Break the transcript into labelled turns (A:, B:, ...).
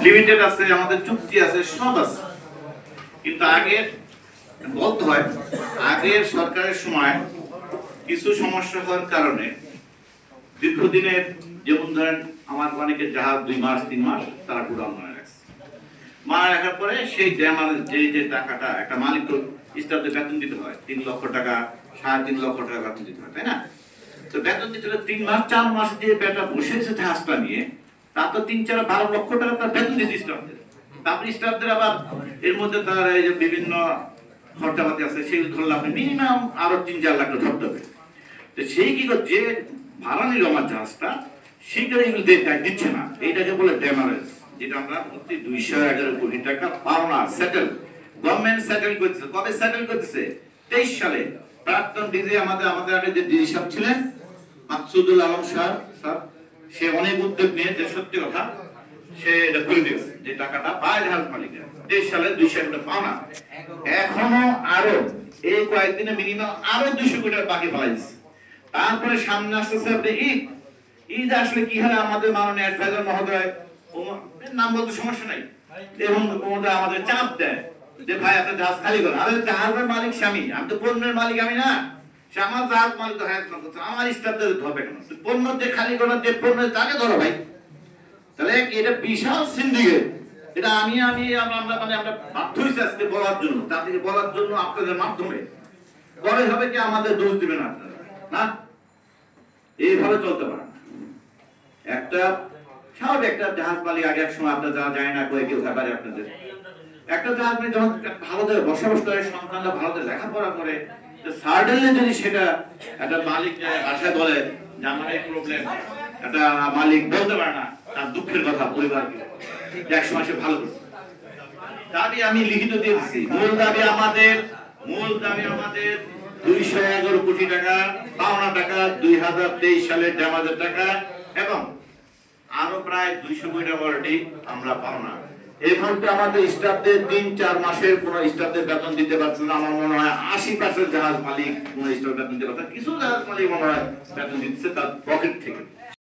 A: Limited আছে, আমাদের চুক্তি আছে, সব আছে। কিন্তু আগে বলতে হয়, আগের সরকারের সময় কিছু সমস্যা হওয়ার কারণে দীর্ঘদিনের, যেমন ধরেন আমার অনেকের জাহাজ 2 মাস 3 মাস তারা গুদাম মনে রাখছে। মারা রাখার পরে সেই ড্যামার যে টাকাটা একটা মালিক তো স্টাফদের বেতন দিতে হয়, 3 লক্ষ টাকা 3.5 লক্ষ টাকা বেতন দিতে হয়, তাই না? তো বেতন দিতে হলে 3 মাস 4 মাস যে বেটা বসেছে জাহাজটা নিয়ে, তা তো 3-4-12 লক্ষ টাকা তার বেতন দিতে স্টাফদের। তারপরে স্টাফদের আবার এর মধ্যে তার এই যে বিভিন্ন খরচাপাতি আছে, সেগুলো ধরলে আপনি মিনিমাম আরো 3-4 লাখ টাকা ধরতে হবে। তো সেই কি করছে, যে ভাড়া নিল আমার জাহাজটা, সেইটা এগুলো দিচ্ছে না, এইটাকে বলে ড্যামারেজ, যেটা আমরা প্রতি 211 কোটি টাকা পাওনা সেটেল, গভর্নমেন্ট সেটেল করতেছে। কবে সেটেল করতেছে? 23 সালে। প্রাক্তন ডিজি আমাদের আগে যে ডিজি সাহেব ছিলেন মাকসুদুল আলম স্যার, সে অনেক উদ্যোগ নিয়ে, যে সত্যি কথা, সে এটা করে দিয়েছে, যে টাকাটা পায় জাহাজ মালিকের 23 সালে 200 কোটি পাওনা। এখনো আরো এই কয়েকদিনে মিনিমাম আরো 200 কোটি টাকা বাকি পাইছে। তারপরে সামনে আসতেছে আপনি ঈদ আসলে কি হয়, আমাদের মাননীয় অ্যাডভাইজার মহোদয়, নাম বলতে সমস্যা নাই, এবং আমাদের চাপ দেয় যে ভাই আপনার জাহাজ খালি করুন। আরে জাহাজের মালিক স্বামী, আমি তো পণ্যের মালিক আমি না, সে আমার জাহাজ মালিক তো হ্যাঁ করছে, আমার স্টাফদের ধরবে কেন? পণ্য যে খালি করার যে পণ্য, তাকে ধরো ভাই। তাহলে এটা বিশাল সিন্ডিকেট। এটা আমরা বাধ্য হয়েছি আজকে বলার জন্য, তাদেরকে বলার জন্য আপনাদের মাধ্যমে। পরে হবে কি আমাদের দোষ দিবেন আপনারা, না? এইভাবে চলতে পারে না। একটা স্বাভাবিক একটা জাহাজ মালিক আগে এক সময় আপনার যাওয়া যায় না করে কেউ ব্যাপারে আপনাদের একটা জাহাজ মালিক যখন ভালোতে বসবাস করে, সন্তানরা ভালোতে লেখাপড়া করে, সাডেনলি যদি সেটা একটা মালিক আশা বলে যে আমার এই প্রবলেম, একটা মালিক বলতে পারে না তার দুঃখের কথা পরিবারকে, এক সময় সে ভালো করছে। দাবি আমি লিখিত দিয়ে দিচ্ছি। মূল দাবি আমাদের 211 কোটি টাকা পাওনা টাকা, 2023 সালের ড্যামাজের টাকা, এবং আরো প্রায় 200 কোটি টাকা অলরেডি আমরা পাওনা। এই মুহূর্তে আমাদের স্টাফদের 3-4 মাসের কোন স্টাফদের বেতন দিতে পারছে না। আমার মনে হয় 80% জাহাজ মালিক কোন স্টাফ বেতন দিতে পারছে, কিছু জাহাজ মালিক মনে হয় বেতন দিচ্ছে তার পকেট থেকে।